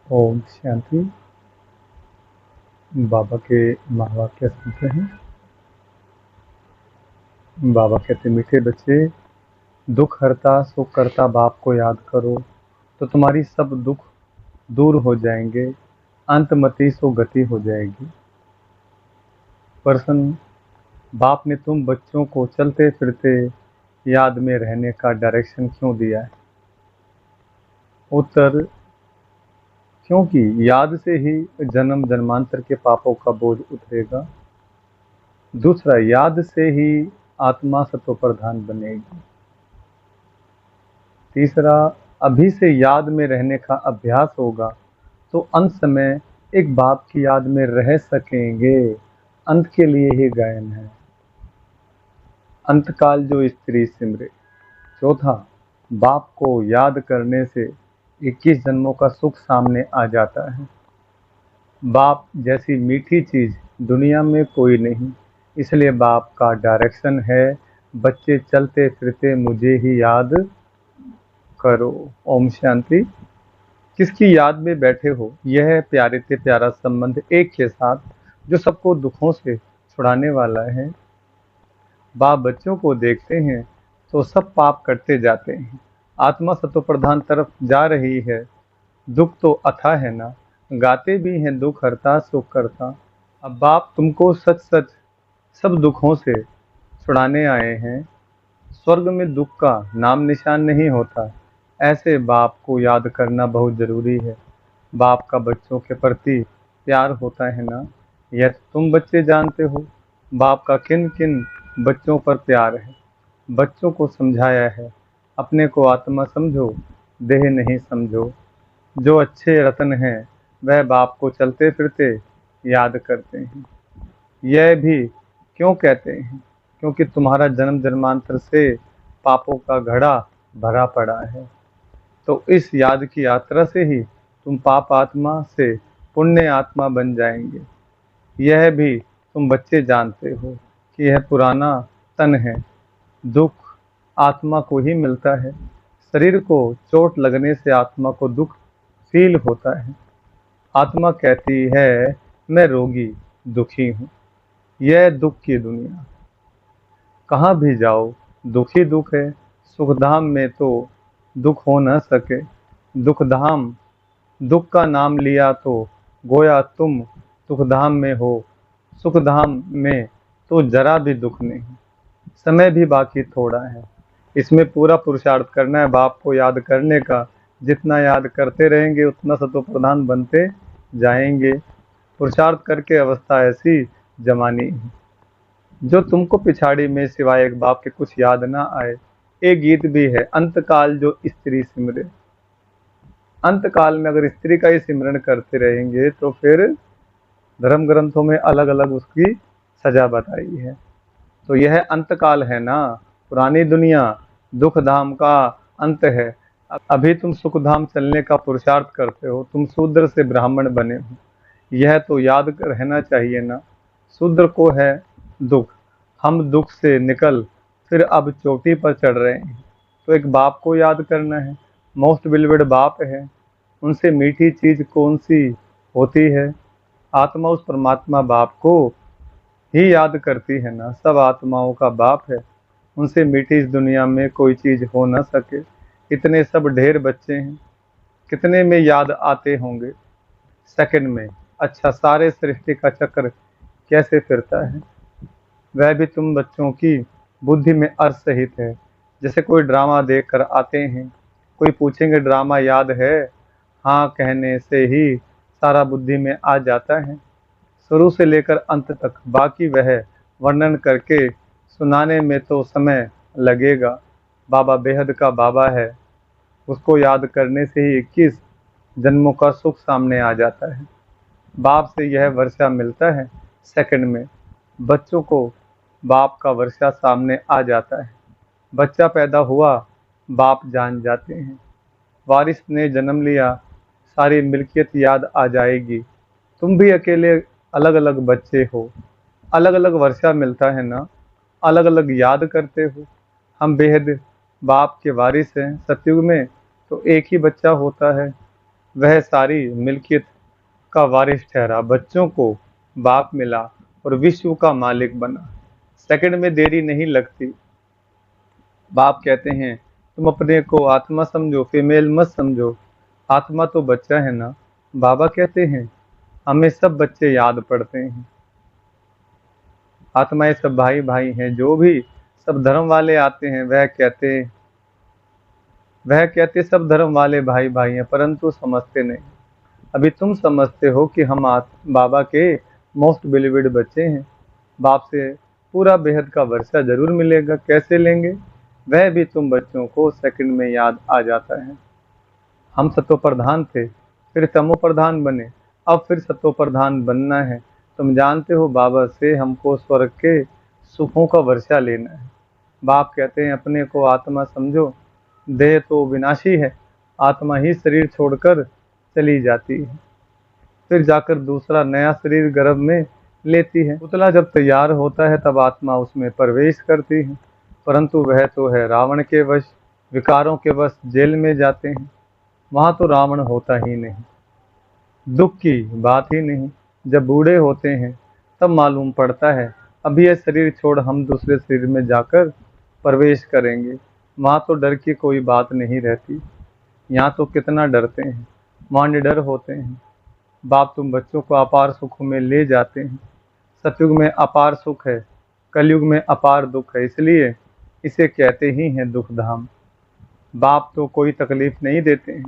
ओम शांति। बाबा के महावाक्य सुनते हैं। बाबा कहते, मीठे बच्चे, दुख हरता सुख करता बाप को याद करो तो तुम्हारी सब दुख दूर हो जाएंगे, अंतमति सो गति हो जाएगी। प्रश्न, बाप ने तुम बच्चों को चलते फिरते याद में रहने का डायरेक्शन क्यों दिया है? उत्तर, क्योंकि याद से ही जन्म जन्मांतर के पापों का बोझ उतरेगा। दूसरा, याद से ही आत्मा सत्व प्रधान बनेगी। तीसरा, अभी से याद में रहने का अभ्यास होगा तो अंत समय एक बाप की याद में रह सकेंगे। अंत के लिए ही गायन है। अंतकाल जो स्त्री सिमरे। चौथा, बाप को याद करने से 21 जन्मों का सुख सामने आ जाता है। बाप जैसी मीठी चीज दुनिया में कोई नहीं, इसलिए बाप का डायरेक्शन है, बच्चे चलते फिरते मुझे ही याद करो। ओम शांति। किसकी याद में बैठे हो? यह है प्यारे से प्यारा संबंध एक के साथ, जो सबको दुखों से छुड़ाने वाला है। बाप बच्चों को देखते हैं तो सब पाप करते जाते हैं। आत्मा सत्व प्रधान तरफ जा रही है। दुख तो अथाह है ना, गाते भी हैं दुख हरता सुख करता। अब बाप तुमको सच सच सब दुखों से छुड़ाने आए हैं। स्वर्ग में दुख का नाम निशान नहीं होता। ऐसे बाप को याद करना बहुत जरूरी है। बाप का बच्चों के प्रति प्यार होता है ना, यह तुम बच्चे जानते हो। बाप का किन किन बच्चों पर प्यार है। बच्चों को समझाया है, अपने को आत्मा समझो, देह नहीं समझो। जो अच्छे रत्न हैं वह बाप को चलते फिरते याद करते हैं। यह भी क्यों कहते हैं? क्योंकि तुम्हारा जन्म जन्मांतर से पापों का घड़ा भरा पड़ा है। तो इस याद की यात्रा से ही तुम पाप आत्मा से पुण्य आत्मा बन जाएंगे। यह भी तुम बच्चे जानते हो कि यह पुराना तन है। दुख आत्मा को ही मिलता है। शरीर को चोट लगने से आत्मा को दुख फील होता है। आत्मा कहती है, मैं रोगी दुखी हूँ। यह दुख की दुनिया। कहाँ भी जाओ दुख ही दुख है। सुखधाम में तो दुख हो न सके। दुखधाम, दुख का नाम लिया तो गोया तुम सुखधाम में हो। सुखधाम में तो जरा भी दुख नहीं। समय भी बाकी थोड़ा है, इसमें पूरा पुरुषार्थ करना है बाप को याद करने का। जितना याद करते रहेंगे उतना सत्व प्रधान बनते जाएंगे। पुरुषार्थ करके अवस्था ऐसी जमानी है, जो तुमको पिछाड़ी में सिवाय एक बाप के कुछ याद ना आए। एक गीत भी है, अंतकाल जो स्त्री सिमरे। अंतकाल में अगर स्त्री का ही सिमरन करते रहेंगे तो फिर धर्म ग्रंथों में अलग अलग उसकी सजा बताई है। तो यह अंतकाल है ना, पुरानी दुनिया दुख धाम का अंत है। अभी तुम सुखधाम चलने का पुरुषार्थ करते हो, तुम शूद्र से ब्राह्मण बने हो। यह तो याद रहना चाहिए ना। शूद्र को है दुख, हम दुख से निकल फिर अब चोटी पर चढ़ रहे हैं। तो एक बाप को याद करना है। मोस्ट बिलीवेड बाप है। उनसे मीठी चीज कौन सी होती है? आत्मा उस परमात्मा बाप को ही याद करती है ना। सब आत्माओं का बाप है, उनसे मीठी इस दुनिया में कोई चीज हो ना सके। इतने सब ढेर बच्चे हैं, कितने में याद आते होंगे सेकंड में। अच्छा, सारे सृष्टि का चक्र कैसे फिरता है वह भी तुम बच्चों की बुद्धि में अर्थ सहित है। जैसे कोई ड्रामा देख कर आते हैं, कोई पूछेंगे ड्रामा याद है? हाँ कहने से ही सारा बुद्धि में आ जाता है, शुरू से लेकर अंत तक। बाकी वह वर्णन करके सुनाने में तो समय लगेगा। बाबा बेहद का बाबा है, उसको याद करने से ही 21 जन्मों का सुख सामने आ जाता है। बाप से यह वर्षा मिलता है सेकंड में। बच्चों को बाप का वर्षा सामने आ जाता है। बच्चा पैदा हुआ, बाप जान जाते हैं। वारिस ने जन्म लिया, सारी मिल्कियत याद आ जाएगी। तुम भी अकेले अलग अलग बच्चे हो, अलग अलग वर्षा मिलता है ना, अलग अलग याद करते हो। हम बेहद बाप के वारिस हैं। सतयुग में तो एक ही बच्चा होता है, वह सारी मिल्कियत का वारिस ठहरा, बच्चों को बाप मिला और विश्व का मालिक बना। सेकंड में देरी नहीं लगती। बाप कहते हैं तुम अपने को आत्मा समझो, फीमेल मत समझो, आत्मा तो बच्चा है ना। बाबा कहते हैं हमें सब बच्चे याद पड़ते हैं, आत्माएं सब भाई भाई हैं। जो भी सब धर्म वाले आते हैं वह कहते सब धर्म वाले भाई भाई हैं, परंतु समझते नहीं। अभी तुम समझते हो कि हम बाबा के मोस्ट बिलीवेड बच्चे हैं। बाप से पूरा बेहद का वर्षा जरूर मिलेगा, कैसे लेंगे? वह भी तुम बच्चों को सेकंड में याद आ जाता है। हम सतो प्रधान थे, फिर तमो प्रधान बने, अब फिर सतो प्रधान बनना है। तुम जानते हो बाबा से हमको स्वर्ग के सुखों का वर्षा लेना है। बाप कहते हैं अपने को आत्मा समझो, देह तो विनाशी है, आत्मा ही शरीर छोड़कर चली जाती है, फिर जाकर दूसरा नया शरीर गर्भ में लेती है। पुतला जब तैयार होता है तब आत्मा उसमें प्रवेश करती है, परंतु वह तो है रावण के वश, विकारों के वश जेल में जाते हैं। वहां तो रावण होता ही नहीं, दुख की बात ही नहीं। जब बूढ़े होते हैं तब मालूम पड़ता है अब यह शरीर छोड़ हम दूसरे शरीर में जाकर प्रवेश करेंगे। वहां तो डर की कोई बात नहीं रहती, यहाँ तो कितना डरते हैं, वहाँ निडर होते हैं। बाप तुम बच्चों को अपार सुख में ले जाते हैं। सतयुग में अपार सुख है, कलयुग में अपार दुख है, इसलिए इसे कहते ही हैं दुख धाम। बाप तो कोई तकलीफ नहीं देते हैं,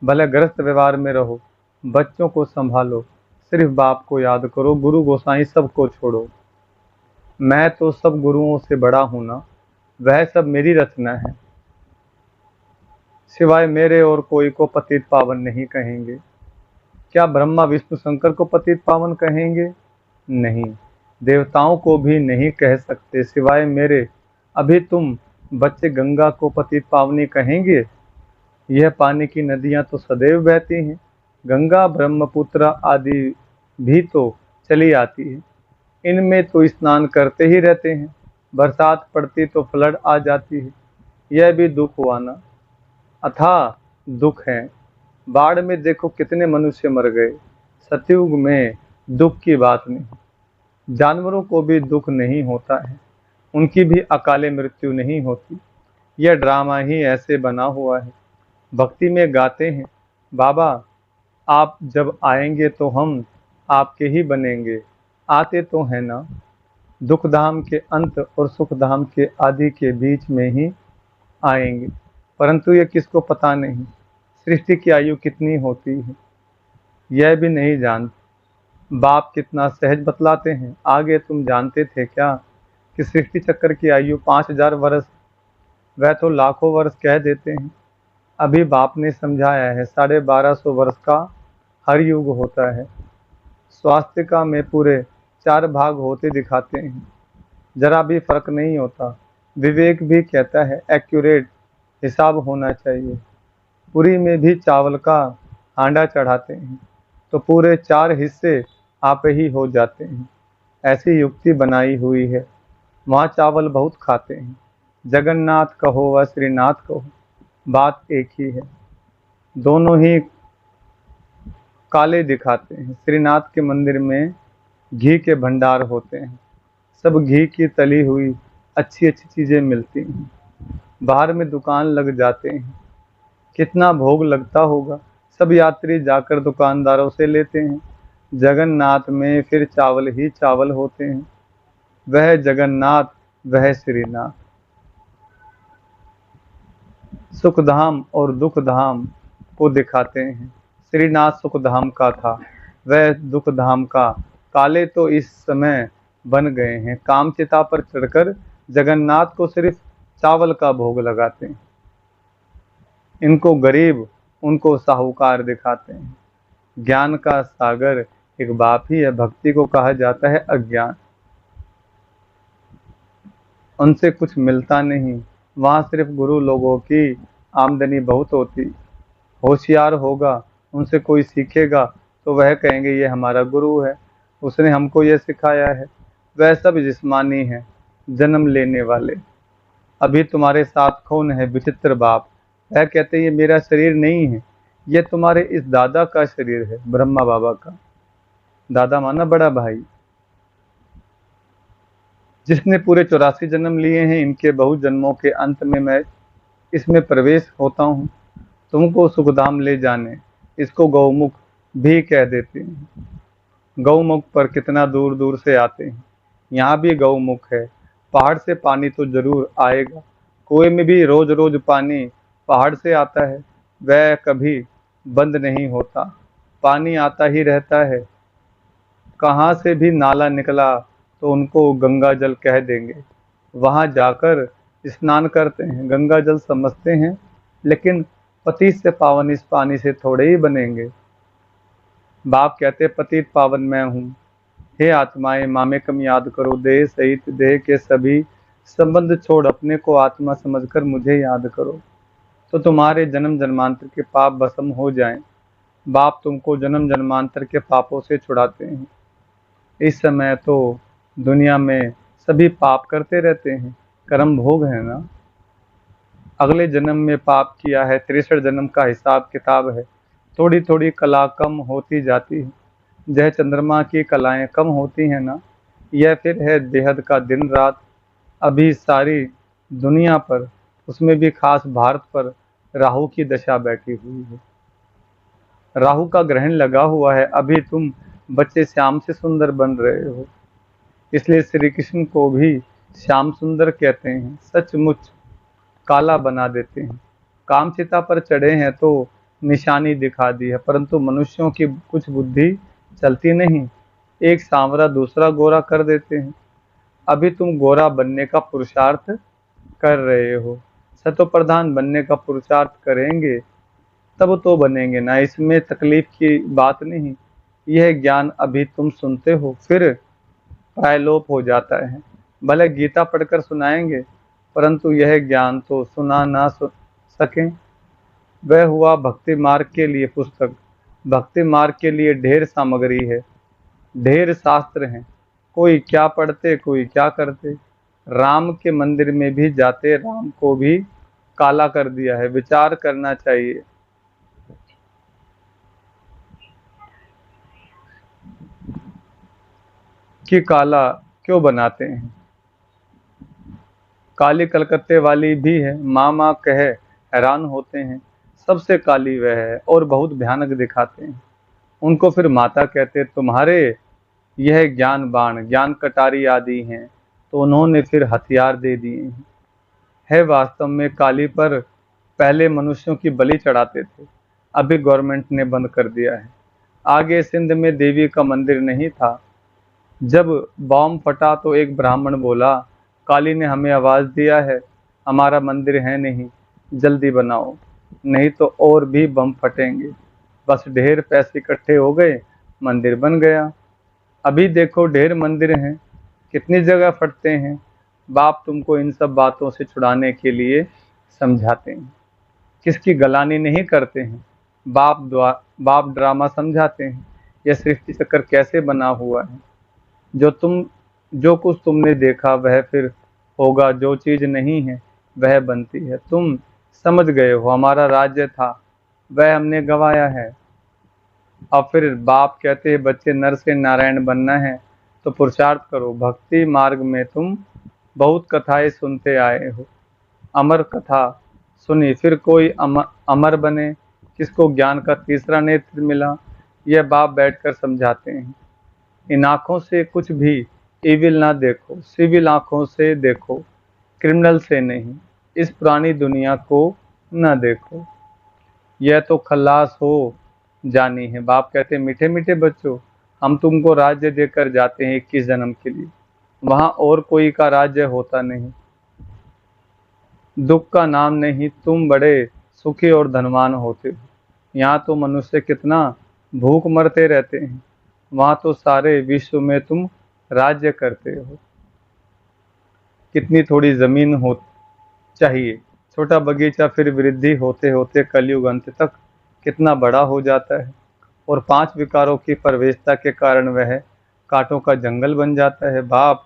भले ग्रस्त व्यवहार में रहो, बच्चों को संभालो, सिर्फ बाप को याद करो, गुरु गोसाई सबको छोड़ो। मैं तो सब गुरुओं से बड़ा हूं ना, वह सब मेरी रचना है, सिवाय मेरे और कोई को पतित पावन नहीं कहेंगे। क्या ब्रह्मा विष्णु शंकर को पतित पावन कहेंगे? नहीं, देवताओं को भी नहीं कह सकते सिवाय मेरे। अभी तुम बच्चे गंगा को पतित पावनी कहेंगे? यह पानी की नदियां तो सदैव बहती हैं, गंगा ब्रह्मपुत्र आदि भी तो चली आती है, इनमें तो स्नान करते ही रहते हैं। बरसात पड़ती तो फ्लड आ जाती है, यह भी दुख हुआ ना। अथाह दुख है, बाढ़ में देखो कितने मनुष्य मर गए। सतयुग में दुख की बात नहीं, जानवरों को भी दुख नहीं होता है, उनकी भी अकाले मृत्यु नहीं होती। यह ड्रामा ही ऐसे बना हुआ है। भक्ति में गाते हैं बाबा आप जब आएंगे तो हम आपके ही बनेंगे, आते तो हैं ना। दुख धाम के अंत और सुख धाम के आदि के बीच में ही आएंगे, परंतु ये किसको पता नहीं सृष्टि की आयु कितनी होती है, यह भी नहीं जानते। बाप कितना सहज बतलाते हैं। आगे तुम जानते थे क्या कि सृष्टि चक्र की आयु 5000 वर्ष, वह तो लाखों वर्ष कह देते हैं। अभी बाप ने समझाया है 1250 वर्ष का हर युग होता है। स्वास्थ्य का में पूरे 4 भाग होते दिखाते हैं, जरा भी फर्क नहीं होता। विवेक भी कहता है एक्यूरेट हिसाब होना चाहिए। पूरी में भी चावल का हांडा चढ़ाते हैं तो पूरे 4 हिस्से आप ही हो जाते हैं, ऐसी युक्ति बनाई हुई है। वहाँ चावल बहुत खाते हैं, जगन्नाथ कहो व श्रीनाथ कहो, बात एक ही है, दोनों ही काले दिखाते हैं। श्रीनाथ के मंदिर में घी के भंडार होते हैं, सब घी की तली हुई अच्छी अच्छी चीज़ें मिलती हैं। बाहर में दुकान लग जाते हैं, कितना भोग लगता होगा, सब यात्री जाकर दुकानदारों से लेते हैं। जगन्नाथ में फिर चावल ही चावल होते हैं, वह जगन्नाथ वह श्रीनाथ। सुखधाम और दुखधाम को दिखाते हैं। श्रीनाथ सुखधाम का था, वह दुखधाम का। काले तो इस समय बन गए हैं, कामचिता पर चढ़कर जगन्नाथ को सिर्फ चावल का भोग लगाते हैं। इनको गरीब उनको साहूकार दिखाते हैं। ज्ञान का सागर एक बाप ही है, भक्ति को कहा जाता है अज्ञान। उनसे कुछ मिलता नहीं, वहाँ सिर्फ गुरु लोगों की आमदनी बहुत होती। होशियार होगा, उनसे कोई सीखेगा तो वह कहेंगे ये हमारा गुरु है, उसने हमको ये सिखाया है। वह सब जिस्मानी है, जन्म लेने वाले। अभी तुम्हारे साथ कौन है? विचित्र बाप। वह कहते ये मेरा शरीर नहीं है, ये तुम्हारे इस दादा का शरीर है, ब्रह्मा बाबा का। दादा माना बड़ा भाई, जिसने पूरे 84 जन्म लिए हैं। इनके बहुत जन्मों के अंत में मैं इसमें प्रवेश होता हूँ, तुमको सुखधाम ले जाने। इसको गौमुख भी कह देते हैं। गौमुख पर कितना दूर दूर से आते हैं। यहाँ भी गौमुख है। पहाड़ से पानी तो जरूर आएगा। कुएं में भी रोज रोज पानी पहाड़ से आता है, वह कभी बंद नहीं होता, पानी आता ही रहता है। कहाँ से भी नाला निकला तो उनको गंगा जल कह देंगे। वहां जाकर स्नान करते हैं, गंगा जल समझते हैं, लेकिन पतित से पावन इस पानी से थोड़े ही बनेंगे। बाप कहते पतित पावन मैं हूँ। हे आत्माएं मामेकम याद करो, देह सहित देह के सभी संबंध छोड़ अपने को आत्मा समझकर मुझे याद करो, तो तुम्हारे जन्म जन्मांतर के पाप भस्म हो जाएं। बाप तुमको जन्म जन्मांतर के पापों से छुड़ाते हैं। इस समय तो दुनिया में सभी पाप करते रहते हैं, कर्म भोग है ना। अगले जन्म में पाप किया है, 63 जन्म का हिसाब किताब है। थोड़ी थोड़ी कला कम होती जाती है, जय चंद्रमा की कलाएं कम होती हैं ना। यह फिर है बेहद का दिन रात। अभी सारी दुनिया पर, उसमें भी खास भारत पर राहु की दशा बैठी हुई है। राहु का ग्रहण लगा हुआ है। अभी तुम बच्चे श्याम से सुंदर बन रहे हो, इसलिए श्री कृष्ण को भी श्याम सुंदर कहते हैं। सचमुच काला बना देते हैं। कामचिता पर चढ़े हैं तो निशानी दिखा दी है, परंतु मनुष्यों की कुछ बुद्धि चलती नहीं, एक सांवरा दूसरा गोरा कर देते हैं। अभी तुम गोरा बनने का पुरुषार्थ कर रहे हो, सतो प्रधान बनने का पुरुषार्थ करेंगे तब तो बनेंगे ना, इसमें तकलीफ की बात नहीं। यह ज्ञान अभी तुम सुनते हो, फिर प्रायलोप हो जाता है। भले गीता पढ़कर सुनाएंगे, परंतु यह ज्ञान तो सुना ना सकें। वह हुआ भक्ति मार्ग के लिए पुस्तक। भक्ति मार्ग के लिए ढेर सामग्री है, ढेर शास्त्र हैं। कोई क्या पढ़ते, कोई क्या करते। राम के मंदिर में भी जाते, राम को भी काला कर दिया है। विचार करना चाहिए कि काला क्यों बनाते हैं। काली कलकत्ते वाली भी है, माँ माँ कहे हैरान होते हैं। सबसे काली वह है और बहुत भयानक दिखाते हैं। उनको फिर माता कहते, तुम्हारे यह ज्ञान बाण ज्ञान कटारी आदि हैं, तो उन्होंने फिर हथियार दे दिए हैं। है वास्तव में काली पर पहले मनुष्यों की बलि चढ़ाते थे, अभी गवर्नमेंट ने बंद कर दिया है। आगे सिंध में देवी का मंदिर नहीं था। जब बॉम्ब फटा तो एक ब्राह्मण बोला, काली ने हमें आवाज दिया है, हमारा मंदिर है नहीं, जल्दी बनाओ, नहीं तो और भी बम फटेंगे। बस ढेर पैसे इकट्ठे हो गए, मंदिर बन गया। अभी देखो ढेर मंदिर हैं, कितनी जगह फटते हैं। बाप तुमको इन सब बातों से छुड़ाने के लिए समझाते हैं, किसकी गलानी नहीं करते हैं। बाप ड्रामा समझाते हैं, यह सृष्टि चक्र कैसे बना हुआ है। जो कुछ तुमने देखा वह फिर होगा, जो चीज नहीं है वह बनती है। तुम समझ गए हो, हमारा राज्य था वह हमने गंवाया है। अब फिर बाप कहते हैं बच्चे नर से नारायण बनना है तो पुरुषार्थ करो। भक्ति मार्ग में तुम बहुत कथाएं सुनते आए हो, अमर कथा सुनी, फिर कोई अमर बने, किसको ज्ञान का तीसरा नेत्र मिला, यह बाप बैठकर समझाते हैं। इन आँखों से कुछ भी इविल ना देखो, सिविल आँखों से देखो, क्रिमिनल से नहीं। इस पुरानी दुनिया को ना देखो, यह तो खल्लास हो जानी है। बाप कहते हैं मीठे मीठे बच्चों, हम तुमको राज्य देकर जाते हैं 21 जन्म के लिए, वहां और कोई का राज्य होता नहीं, दुख का नाम नहीं, तुम बड़े सुखी और धनवान होते हो। यहाँ तो मनुष्य कितना भूख मरते रहते हैं, वहां तो सारे विश्व में तुम राज्य करते हो। कितनी थोड़ी जमीन हो चाहिए, छोटा बगीचा फिर वृद्धि होते होते कलयुग अंत तक कितना बड़ा हो जाता है, और 5 विकारों की प्रवेशता के कारण वह कांटों का जंगल बन जाता है। बाप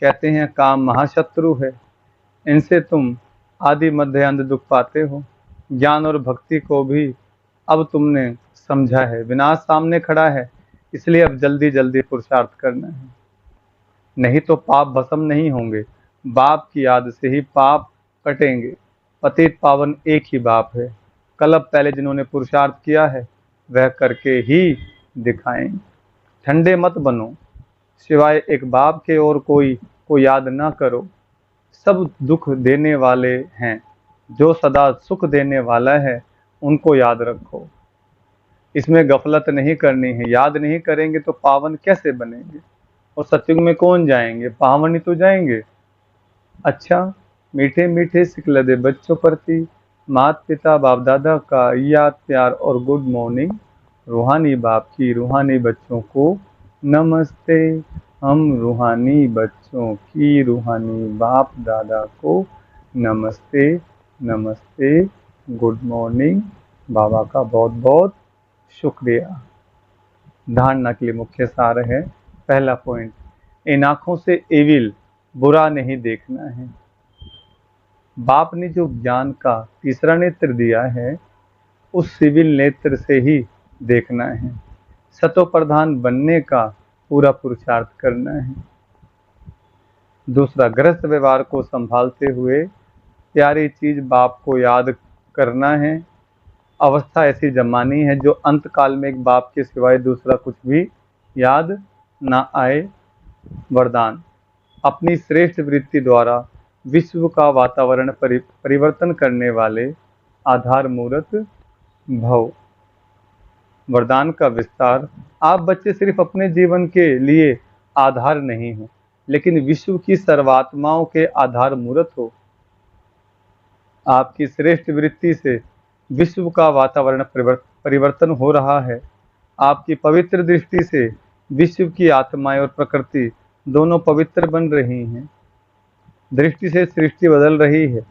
कहते हैं काम महाशत्रु है, इनसे तुम आदि मध्य अंत दुख पाते हो। ज्ञान और भक्ति को भी अब तुमने समझा है, विनाश सामने खड़ा है, इसलिए अब जल्दी जल्दी पुरुषार्थ करना है, नहीं तो पाप भस्म नहीं होंगे। बाप की याद से ही पाप कटेंगे। पतित पावन एक ही बाप है। कल्प पहले जिन्होंने पुरुषार्थ किया है वह करके ही दिखाएं। ठंडे मत बनो, सिवाय एक बाप के और कोई को याद ना करो। सब दुख देने वाले हैं, जो सदा सुख देने वाला है उनको याद रखो। इसमें गफलत नहीं करनी है, याद नहीं करेंगे तो पावन कैसे बनेंगे, और सतयुग में कौन जाएंगे, पावन ही तो जाएंगे। अच्छा, मीठे मीठे सिकलदे बच्चों प्रति माता पिता बाप दादा का याद प्यार और गुड मॉर्निंग। रूहानी बाप की रूहानी बच्चों को नमस्ते। हम रूहानी बच्चों की रूहानी बाप दादा को नमस्ते नमस्ते, गुड मॉर्निंग। बाबा का बहुत बहुत शुक्रिया। धारणा के लिए मुख्य सार है। पहला पॉइंट, इन आंखों से एविल बुरा नहीं देखना है। बाप ने जो ज्ञान का तीसरा नेत्र दिया है उस सिविल नेत्र से ही देखना है। सतो प्रधान बनने का पूरा पुरुषार्थ करना है। दूसरा, गृहस्थ व्यवहार को संभालते हुए प्यारी चीज बाप को याद करना है। अवस्था ऐसी जमानी है जो अंत काल में एक बाप के सिवाय दूसरा कुछ भी याद ना आए। वरदान, अपनी श्रेष्ठ वृत्ति द्वारा विश्व का वातावरण परिवर्तन करने वाले आधार मूर्त भव। वरदान का विस्तार, आप बच्चे सिर्फ अपने जीवन के लिए आधार नहीं हो, लेकिन विश्व की सर्वात्माओं के आधार मूर्त हो। आपकी श्रेष्ठ वृत्ति से विश्व का वातावरण परिवर्तन हो रहा है। आपकी पवित्र दृष्टि से विश्व की आत्माएं और प्रकृति दोनों पवित्र बन रही हैं। दृष्टि से सृष्टि बदल रही है।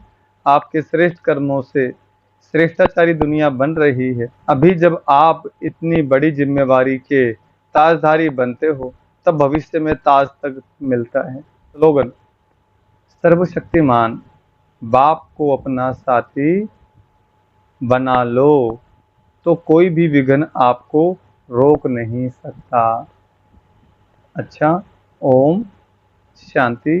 आपके श्रेष्ठ कर्मों से श्रेष्ठाचारी दुनिया बन रही है। अभी जब आप इतनी बड़ी जिम्मेवारी के ताजधारी बनते हो तब भविष्य में ताज तक मिलता है। स्लोगन, सर्वशक्तिमान बाप को अपना साथी बना लो तो कोई भी विघ्न आपको रोक नहीं सकता। अच्छा, ओम शांति।